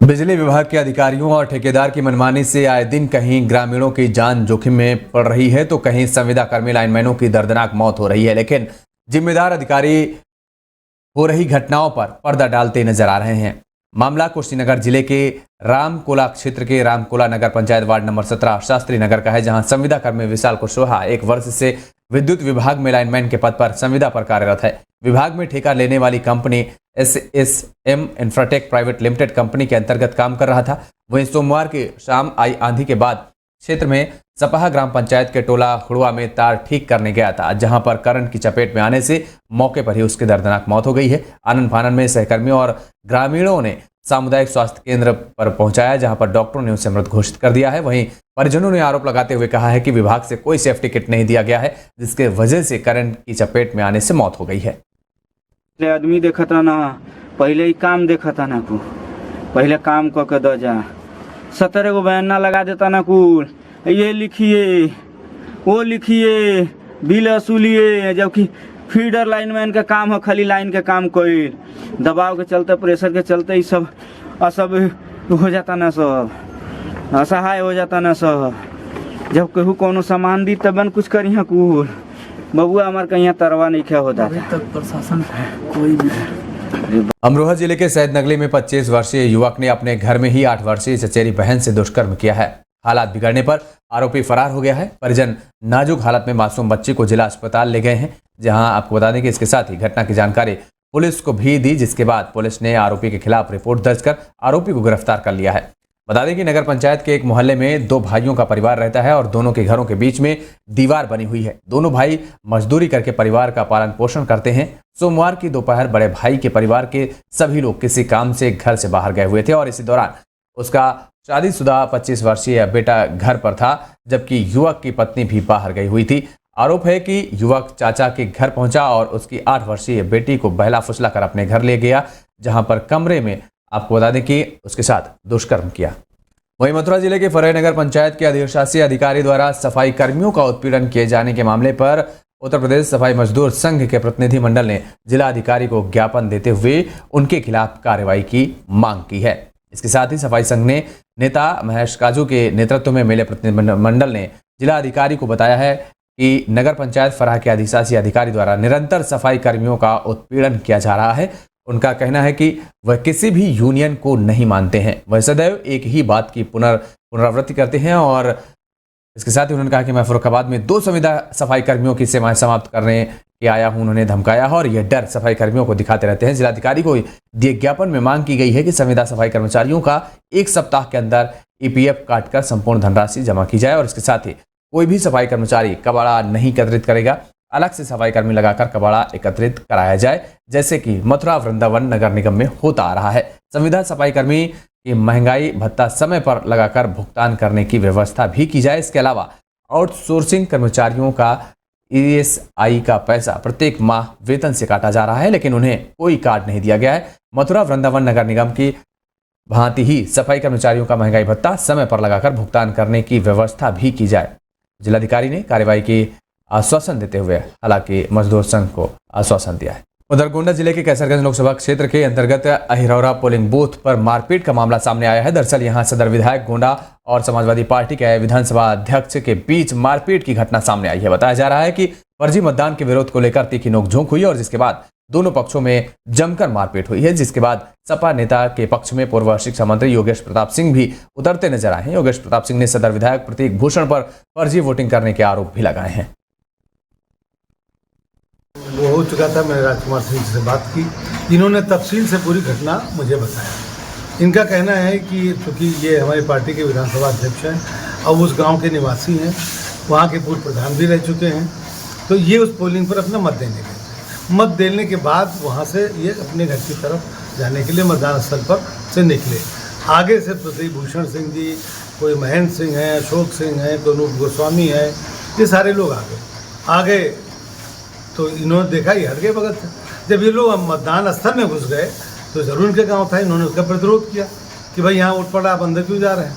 बिजली विभाग के अधिकारियों और ठेकेदार की मनमानी से आए दिन कहीं ग्रामीणों की जान जोखिम में पड़ रही है तो कहीं संविदा कर्मी लाइनमैनों की दर्दनाक मौत हो रही है। लेकिन जिम्मेदार अधिकारी हो रही घटनाओं पर पर्दा डालते नजर आ रहे हैं। मामला कुशीनगर जिले के रामकोला क्षेत्र के रामकोला नगर पंचायत वार्ड नंबर 17 शास्त्री नगर का है, जहां संविदा कर्मी विशाल कुशवाहा 1 वर्ष से विद्युत विभाग में लाइनमैन के पद पर संविदा पर कार्यरत है। विभाग में ठेका लेने वाली company SSM Infratech private limited company के अंतर्गत काम कर रहा था। वहीं सोमवार की शाम आई आंधी के बाद क्षेत्र में सपाहा ग्राम पंचायत के टोला खुड़वा में तार ठीक करने गया था, जहां पर करंट की चपेट में आने से मौके पर ही उसकी दर्दनाक मौत हो गई है। आनन फानन में सहकर्मियों और ग्रामीणों ने सामुदायिक स्वास्थ्य केंद्र पर पहुंचाया, जहां पर डॉक्टरों ने उसे मृत घोषित कर दिया है। वहीं परिजनों ने आरोप लगाते हुए कहा है कि विभाग से कोई सेफ्टी किट नहीं दिया गया है, जिसके वजह से करंट की चपेट में आने से मौत हो गई है। आदमी देखा था ना, पहले ही काम देखा था ना, को पहले काम करके दो जा 17 को बयान ना लगा देता ना, कुल ये लिखिए वो लिखिए बिल वसूलिए, जबकि फीडर लाइनमैन का काम है खाली लाइन के काम कोई दबाव के चलते प्रेशर के चलते ही सब हो जाता ना, सब असहाय हो जाता ना सब। जब कहू कोनो सामान दी तब कुछ करी कुल बबुआ हमार कहीं तरवा नहीं क्या होता तक प्रशासन कोई भी। अमरोहा जिले के सैदनगली में 25 वर्षीय युवक ने अपने घर में ही 8 वर्षीय चचेरी बहन से दुष्कर्म किया है। हालात बिगड़ने पर आरोपी फरार हो गया है। परिजन नाजुक हालत में मासूम बच्ची को जिला अस्पताल ले गए हैं, जहां आपको बता दें कि इसके साथ ही घटना की जानकारी पुलिस को भी दी, जिसके बाद पुलिस ने आरोपी के खिलाफ रिपोर्ट दर्ज कर आरोपी को गिरफ्तार कर लिया है। बता दें कि नगर पंचायत के एक मोहल्ले में 2 भाइयों का परिवार रहता है और दोनों के घरों के बीच में दीवार बनी हुई है। दोनों भाई मजदूरी करके परिवार का पालन पोषण करते हैं। सोमवार की दोपहर बड़े भाई के परिवार के सभी लोग किसी काम से घर से बाहर गए हुए थे और इसी दौरान उसका शादीशुदा 25 वर्षीय बेटा घर पर था, जबकि युवक की पत्नी भी बाहर गई हुई थी। आरोप है कि युवक चाचा के घर पहुंचा और उसकी 8 वर्षीय बेटी को बहला फुसला कर अपने घर ले गया, जहां पर कमरे में आपको बता दें कि उसके साथ दुष्कर्म किया। वहीं मथुरा जिले के फरई नगर पंचायत के अधिशासी अधिकारी द्वारा सफाई कर्मियों का उत्पीड़न किए जाने के मामले पर उत्तर प्रदेश सफाई मजदूर संघ के प्रतिनिधि मंडल ने जिला अधिकारी को ज्ञापन देते हुए उनके खिलाफ कार्रवाई की मांग की है। इसके साथ ही सफाई संघ ने नेता महेश काजू के नेतृत्व में मिले प्रतिनिधि मंडल ने जिला अधिकारी को बताया है कि नगर पंचायत फराह के अधिशासी अधिकारी द्वारा निरंतर सफाई कर्मियों का उत्पीड़न किया जा रहा है। उनका कहना है कि वह किसी भी यूनियन को नहीं मानते हैं, वह सदैव एक ही बात की पुनरावृत्ति करते हैं। और इसके साथ ही उन्होंने कहा कि मैं फर्रुखाबाद में 2 संविदा सफाई कर्मियों की सेवाएं समाप्त करने के आया हूं। उन्होंने धमकाया और यह डर सफाई कर्मियों को दिखाते रहते हैं। जिलाधिकारी को दिए ज्ञापन में मांग की गई है कि संविदा सफाई कर्मचारियों का 1 सप्ताह के अंदर EPF काटकर संपूर्ण धनराशि जमा की जाए और इसके साथ ही कोई भी सफाई कर्मचारी कबाड़ा नहीं एकत्रित करेगा, अलग से सफाई कर्मी लगाकर कबाड़ा एकत्रित कराया जाए, जैसे कि मथुरा वृंदावन नगर निगम में होता आ रहा है। संविदा सफाई कर्मी की महंगाई भत्ता समय पर लगाकर भुगतान करने की व्यवस्था भी की जाए। इसके अलावा आउटसोर्सिंग कर्मचारियों का ESI का पैसा प्रत्येक माह वेतन से काटा जा रहा है, लेकिन उन्हें कोई कार्ड नहीं दिया गया है। मथुरा वृंदावन नगर निगम की भांति ही सफाई कर्मचारियों का महंगाई भत्ता समय पर लगाकर भुगतान करने की व्यवस्था भी की जाए। जिलाधिकारी ने कार्रवाई की आश्वासन देते हुए हालांकि मजदूर संघ को आश्वासन दिया है। उधर गोंडा जिले के कैसरगंज लोकसभा क्षेत्र के अंतर्गत अहिरौरा पोलिंग बूथ पर मारपीट का मामला सामने आया है। दरअसल यहां सदर विधायक गोंडा और समाजवादी पार्टी के विधानसभा अध्यक्ष के बीच मारपीट की घटना सामने आई है। बताया जा रहा है कि फर्जी मतदान के विरोध को लेकर तीखी नोकझोंक हुई और जिसके बाद दोनों पक्षों में जमकर मारपीट हुई है, जिसके बाद सपा नेता के पक्ष में पूर्व शिक्षा मंत्री योगेश प्रताप सिंह भी उतरते नजर आए हैं। योगेश प्रताप सिंह ने सदर विधायक प्रतीक भूषण पर फर्जी वोटिंग करने के आरोप भी लगाए हैं। वो हो चुका था, मैंने राजकुमार सिंह से बात की, इन्होंने तफसील से पूरी घटना मुझे बताया। इनका कहना है कि चूँकि ये हमारी पार्टी के विधानसभा अध्यक्ष हैं, अब उस गांव के निवासी हैं, वहाँ के पूर्व प्रधान भी रह चुके हैं, तो ये उस पोलिंग पर अपना मत देने गए। मत देने के बाद वहाँ से ये अपने घर की तरफ जाने के लिए मतदान स्थल पर से निकले। आगे से प्रतीक भूषण सिंह जी, कोई महेंद्र सिंह हैं, अशोक सिंह हैं, कोई अनूप गोस्वामी हैं, ये सारे लोग आगे तो इन्होंने देखा ये हट गए बगल से। जब ये लोग मतदान स्थल में घुस गए तो जरूर इनका गाँव था, इन्होंने उसका प्रतिरोध किया कि भाई यहाँ उठ पड़ा, आप अंदर क्यों जा रहे हैं।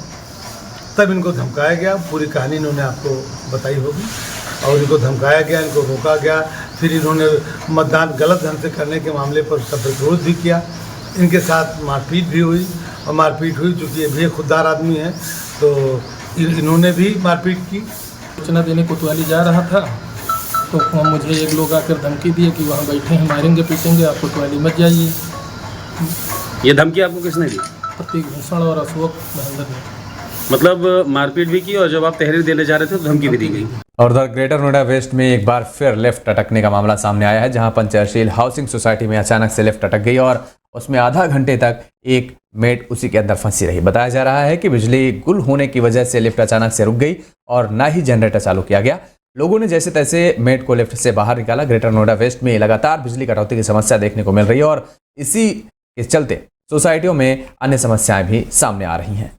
तब इनको धमकाया गया, पूरी कहानी इन्होंने आपको बताई होगी, और इनको धमकाया गया, इनको रोका गया। फिर इन्होंने मतदान गलत ढंग से करने के मामले पर उसका प्रतिरोध भी किया। इनके साथ मारपीट भी हुई और मारपीट हुई। चूँकि ये भी एक खुददार आदमी है तो इन्होंने भी मारपीट की। सूचना देने कोतवाली जा रहा था तो मुझे एक लोग आकर धमकी दिए कि वहाँ बैठे हैं, मारेंगे पीटेंगे, आप कोतवाली मत जाइए। ये धमकी आपको किसने दी? प्रतीक भूषण और अशोक महेंद्र ने। मतलब मारपीट भी की और जब आप तहरीर देने जा रहे थे तो धमकी भी दी गई। और उधर ग्रेटर नोएडा वेस्ट में एक बार फिर लिफ्ट अटकने का मामला सामने आया है, जहां पंचशील हाउसिंग सोसाइटी में अचानक से लिफ्ट अटक गई और उसमें आधा घंटे तक एक मेड उसी के अंदर फंसी रही। बताया जा रहा है कि बिजली गुल होने की वजह से लिफ्ट अचानक से रुक गई और ना ही जनरेटर चालू किया गया। लोगों ने जैसे तैसे मेड को लिफ्ट से बाहर निकाला। ग्रेटर नोएडा वेस्ट में लगातार बिजली कटौती की समस्या देखने को मिल रही है और इसी के चलते सोसाइटियों में अन्य समस्याएं भी सामने आ रही हैं।